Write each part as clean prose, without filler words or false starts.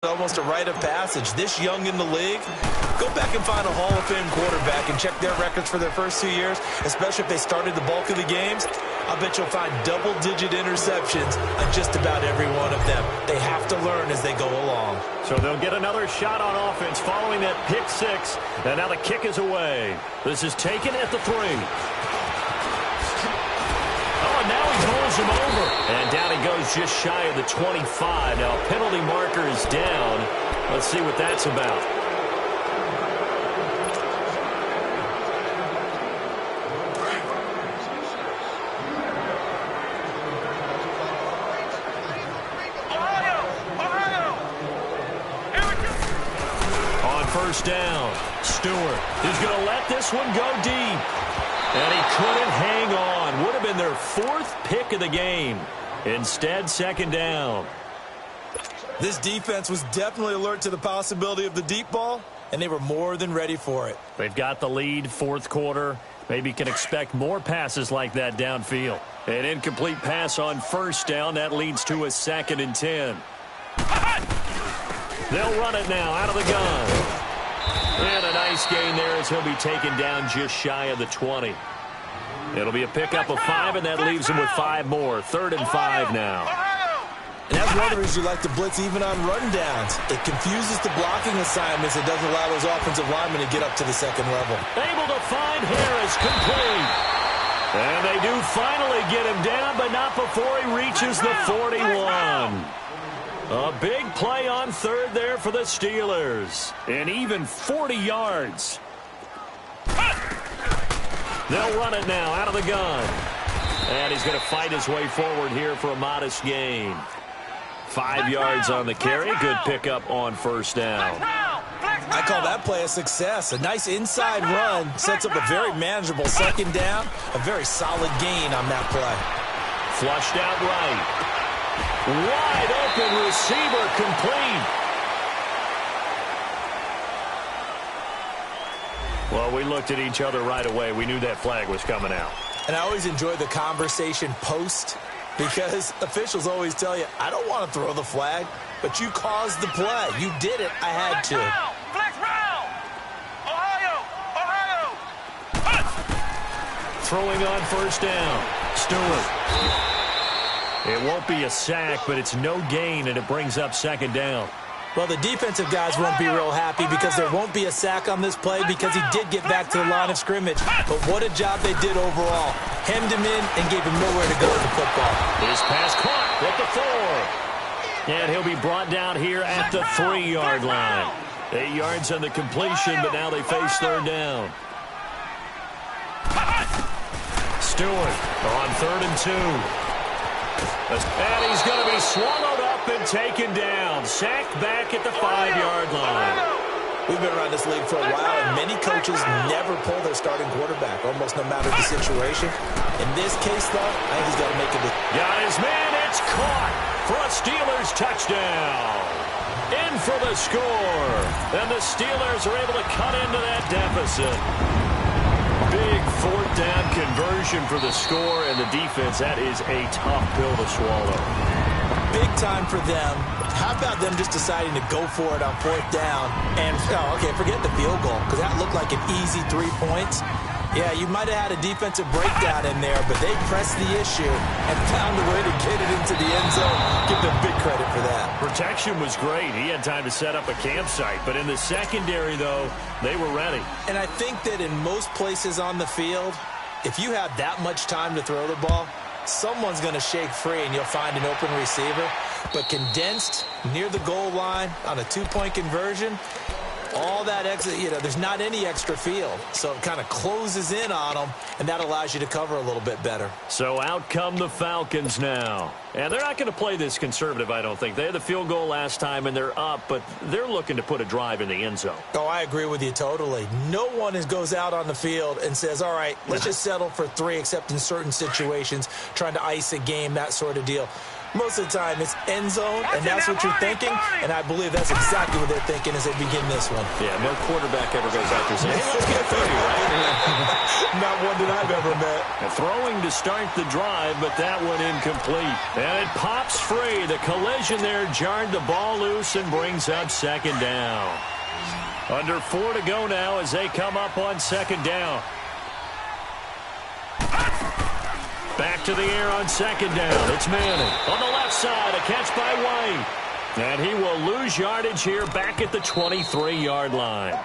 Almost a rite of passage. This young in the league, go back and find a Hall of Fame quarterback and check their records for their first 2 years, especially if they started the bulk of the games. I'll bet you'll find double-digit interceptions on just about every one of them. They have to learn as they go along. So they'll get another shot on offense following that pick six, and now the kick is away. This is taken at the 3. Oh, and now he pulls him over. And down he goes just shy of the 25. Now, penalty marker is down. Let's see what that's about. On first down, Stewart is going to let this one go deep. And he couldn't hang on. Would have been their 4th pick of the game. Instead, second down. This defense was definitely alert to the possibility of the deep ball, and they were more than ready for it. They've got the lead, 4th quarter. Maybe can expect more passes like that downfield. An incomplete pass on first down. That leads to a 2nd and 10. They'll run it now out of the gun. And a nice gain there as he'll be taken down just shy of the 20. It'll be a pickup of 5, and that leaves him with 5 more. 3rd and 5 now. And that's one of the reasons you like to blitz even on rundowns. It confuses the blocking assignments. It doesn't allow those offensive linemen to get up to the second level. Able to find Harris, complete. And they do finally get him down, but not before he reaches the 41. A big play on 3rd there for the Steelers. And even 40 yards. They'll run it now out of the gun. And he's going to fight his way forward here for a modest gain. 5 yards on the carry. Good pickup on first down. I call that play a success. A nice inside run sets up a very manageable second down. A very solid gain on that play. Flushed out right. Wide open receiver, complete. Well, we looked at each other right away. We knew that flag was coming out. And I always enjoy the conversation post because officials always tell you, I don't want to throw the flag, but you caused the play. You did it. I had to. Throwing on first down. Stewart. It won't be a sack, but it's no gain, and it brings up second down. Well, the defensive guys won't be real happy because there won't be a sack on this play because he did get back to the line of scrimmage. But what a job they did overall. Hemmed him in and gave him nowhere to go with the football. His pass caught at the 4. And he'll be brought down here at the 3-yard line. 8 yards on the completion, but now they face 3rd down. Stewart on 3rd and 2. And he's going to be swallowed up and taken down. Sacked back at the 5-yard line. We've been around this league for a while, and many coaches never pull their starting quarterback, almost no matter the situation. In this case, though, I think he's got to make it. Got his man. It's caught for a Steelers touchdown. In for the score. And the Steelers are able to cut into that deficit. Big 4th down conversion for the score, and the defense, that is a tough pill to swallow. Big time for them. How about them just deciding to go for it on 4th down? And, okay, forget the field goal, because that looked like an easy 3 points. Yeah, you might have had a defensive breakdown in there, but they pressed the issue and found a way to get it into the end zone. Give them big credit for that. Protection was great. He had time to set up a campsite, but in the secondary, though, they were ready. And I think that in most places on the field, if you have that much time to throw the ball, someone's going to shake free and you'll find an open receiver. But condensed near the goal line on a 2-point conversion, all that extra, there's not any extra field. So it kind of closes in on them, and that allows you to cover a little bit better. So out come the Falcons now. And they're not going to play this conservative, I don't think. They had the field goal last time, and they're up, but they're looking to put a drive in the end zone. Oh, I agree with you totally. No one goes out on the field and says, all right, let's just settle for 3, except in certain situations, trying to ice a game, that sort of deal. Most of the time, it's end zone, and that's what you're thinking, and I believe that's exactly what they're thinking as they begin this one. Yeah, no quarterback ever goes out there saying, hey, let's get 30, right? Not one that I've ever met. And throwing to start the drive, but that one incomplete. And it pops free. The collision there jarred the ball loose and brings up second down. Under 4 to go now as they come up on second down. Back to the air on second down. It's Manning. On the left side, a catch by White. And he will lose yardage here back at the 23-yard line.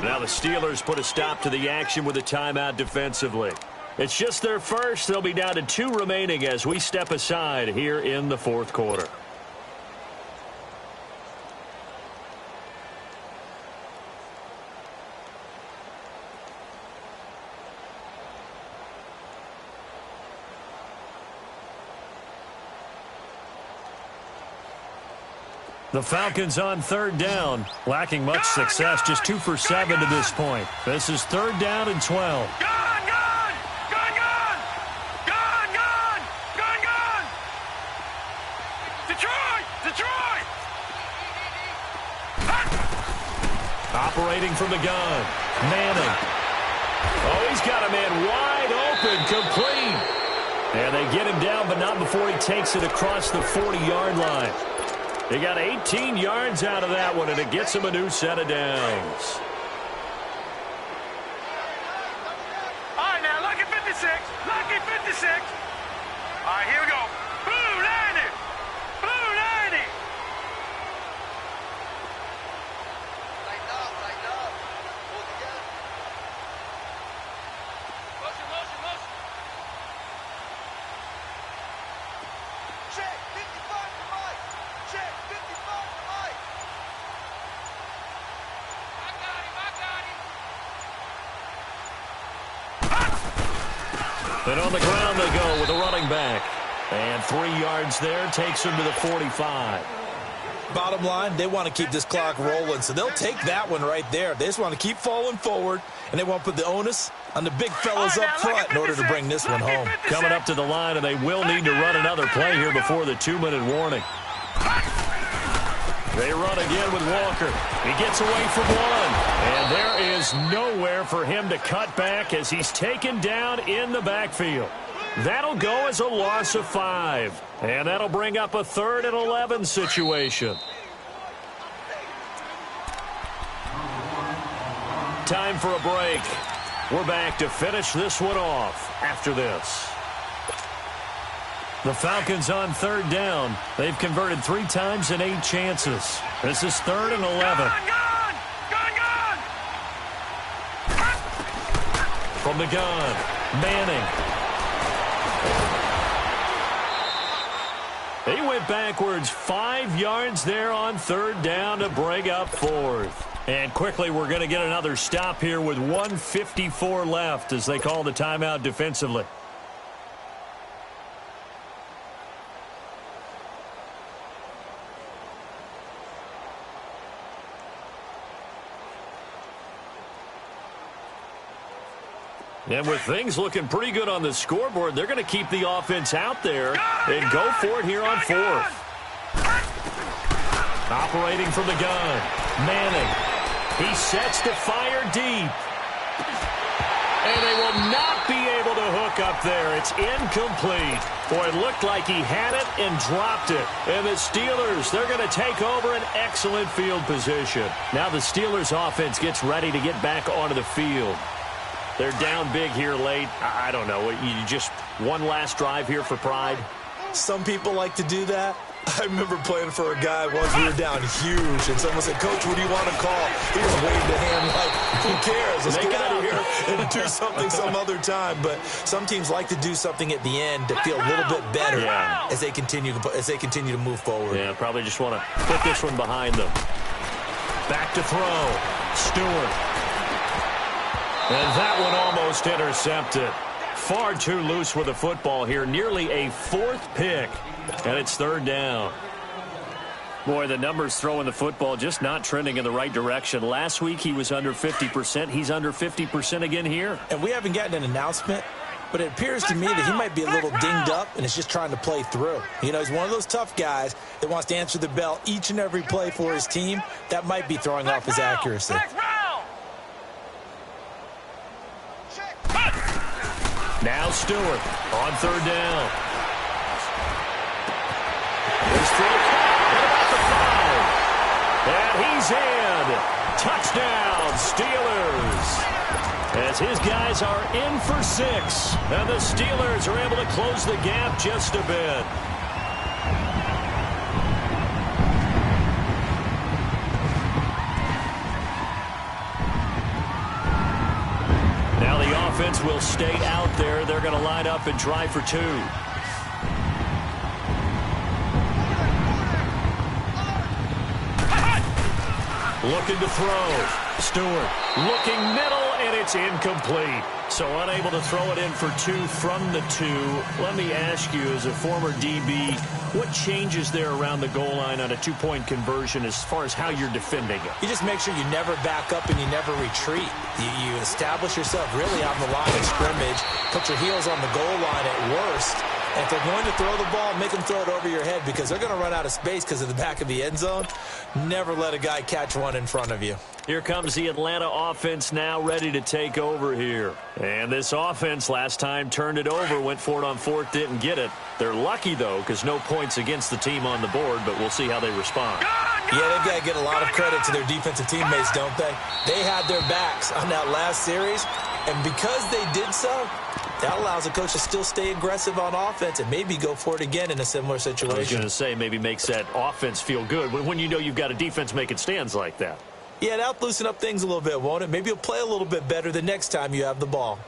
Now the Steelers put a stop to the action with a timeout defensively. It's just their first. They'll be down to 2 remaining as we step aside here in the fourth quarter. The Falcons on third down, lacking much success, just 2 for 7 to this point. This is third down and 12. Detroit! Operating from the gun, Manning. Oh, he's got a man wide open, complete. And they get him down, but not before he takes it across the 40-yard line. They got 18 yards out of that one, and it gets him a new set of downs. All right, now, lucky 56. Lucky 56. All right, here we go. Blue 90. Blue 90. Lighten up. Hold together. Motion. Check, 55 to Mike. Check, 55 to Mike. I got him. And on the ground they go with a running back. And 3 yards there takes him to the 45. Bottom line, they want to keep this clock rolling, so they'll take that one right there. They just want to keep falling forward, and they want to put the onus on the big fellas up front in order to bring this one home. Coming up to the line, and they will need to run another play here before the 2-minute warning. They run again with Walker. He gets away from one. And there is nowhere for him to cut back as he's taken down in the backfield. That'll go as a loss of 5. And that'll bring up a 3rd and 11 situation. Time for a break. We're back to finish this one off after this. The Falcons on third down. They've converted 3 times in 8 chances. This is 3rd and 11. From the gun, Manning. He went backwards 5 yards there on third down to bring up 4th. And quickly we're going to get another stop here with 1:54 left as they call the timeout defensively. And with things looking pretty good on the scoreboard, they're going to keep the offense out there and go for it here on 4th. Operating from the gun, Manning. He sets to fire deep. And they will not be able to hook up there. It's incomplete. Boy, it looked like he had it and dropped it. And the Steelers, they're going to take over an excellent field position. Now the Steelers offense gets ready to get back onto the field. They're down big here late. I don't know. You just one last drive here for pride? Some people like to do that. I remember playing for a guy once we were down huge, and someone said, "Coach, what do you want to call?" He just waved a hand like, who cares? Let's get out of here and do something some other time. But some teams like to do something at the end to feel a little bit better as they continue to move forward. Yeah, probably just want to put this one behind them. Back to throw. Stewart. And that one almost intercepted. Far too loose with the football here. Nearly a 4th pick. And it's 3rd down. Boy, the numbers throwing the football just not trending in the right direction. Last week he was under 50%. He's under 50% again here. And we haven't gotten an announcement but it appears to me that he might be a little dinged up and is just trying to play through. You know, he's one of those tough guys that wants to answer the bell each and every play for his team. That might be throwing off his accuracy. Now Stewart on third down. Here's for the count. What about the 5? And he's in. Touchdown, Steelers. As his guys are in for 6. And the Steelers are able to close the gap just a bit. Now the offense will stay out there. They're going to line up and try for 2. Looking to throw. Stewart looking middle, and it's incomplete. So unable to throw it in for 2 from the 2. Let me ask you, as a former DB, what changes there around the goal line on a 2-point conversion as far as how you're defending it? You just make sure you never back up and you never retreat. You establish yourself really on the line of scrimmage, put your heels on the goal line at worst. And if they're going to throw the ball, make them throw it over your head because they're going to run out of space because of the back of the end zone. Never let a guy catch one in front of you. Here comes the Atlanta offense now ready to take over here. And this offense last time turned it over, went for it on 4th, didn't get it. They're lucky, though, because no points against the team on the board, but we'll see how they respond. Yeah, they've got to get a lot of credit to their defensive teammates, don't they? They had their backs on that last series, and because they did so, that allows a coach to still stay aggressive on offense and maybe go for it again in a similar situation. I was going to say, maybe makes that offense feel good when you know you've got a defense making stands like that. Yeah, that'll loosen up things a little bit, won't it? Maybe you'll play a little bit better the next time you have the ball.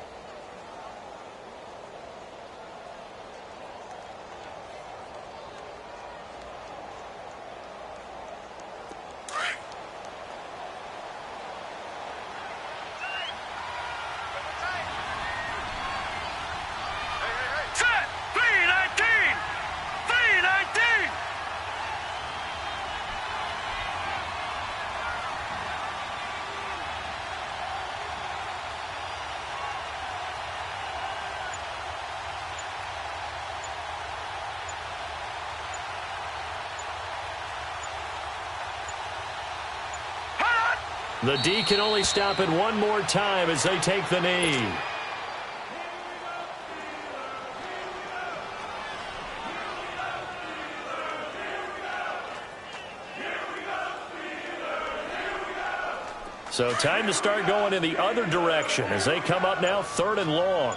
The D can only stop it one more time as they take the knee. So time to start going in the other direction as they come up now 3rd and long.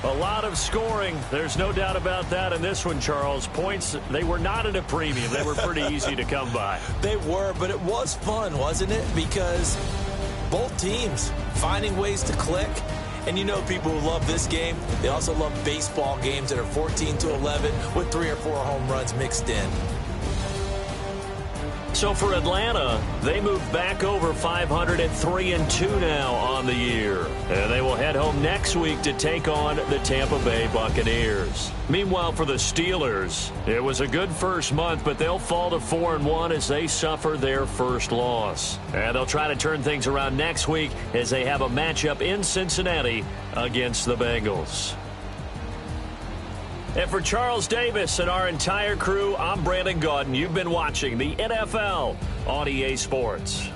A lot of scoring. There's no doubt about that in this one, Charles. Points, they were not at a premium. They were pretty easy to come by. They were, but it was fun, wasn't it? Because both teams finding ways to click. And you know people who love this game, they also love baseball games that are 14-11 with 3 or 4 home runs mixed in. So for Atlanta, they move back over 500 at 3-2 now on the year. And they will head home next week to take on the Tampa Bay Buccaneers. Meanwhile, for the Steelers, it was a good first month, but they'll fall to 4-1 as they suffer their first loss. And they'll try to turn things around next week as they have a matchup in Cincinnati against the Bengals. And for Charles Davis and our entire crew, I'm Brandon Gaudin. You've been watching the NFL on EA Sports.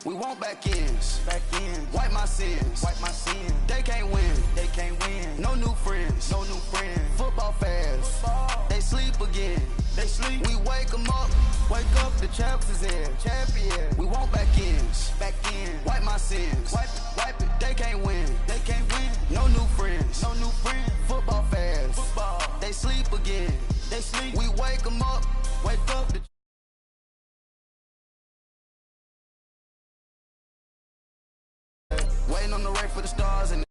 We want back ends. Wipe my sins. They can't win. No new friends. Football fast. They sleep again. We wake them up. The champs is here. We want back ends. Wipe my sins. Wipe it. They can't win. No new friends. Football fast. They sleep again. We wake them up. Waiting on the rain for the stars and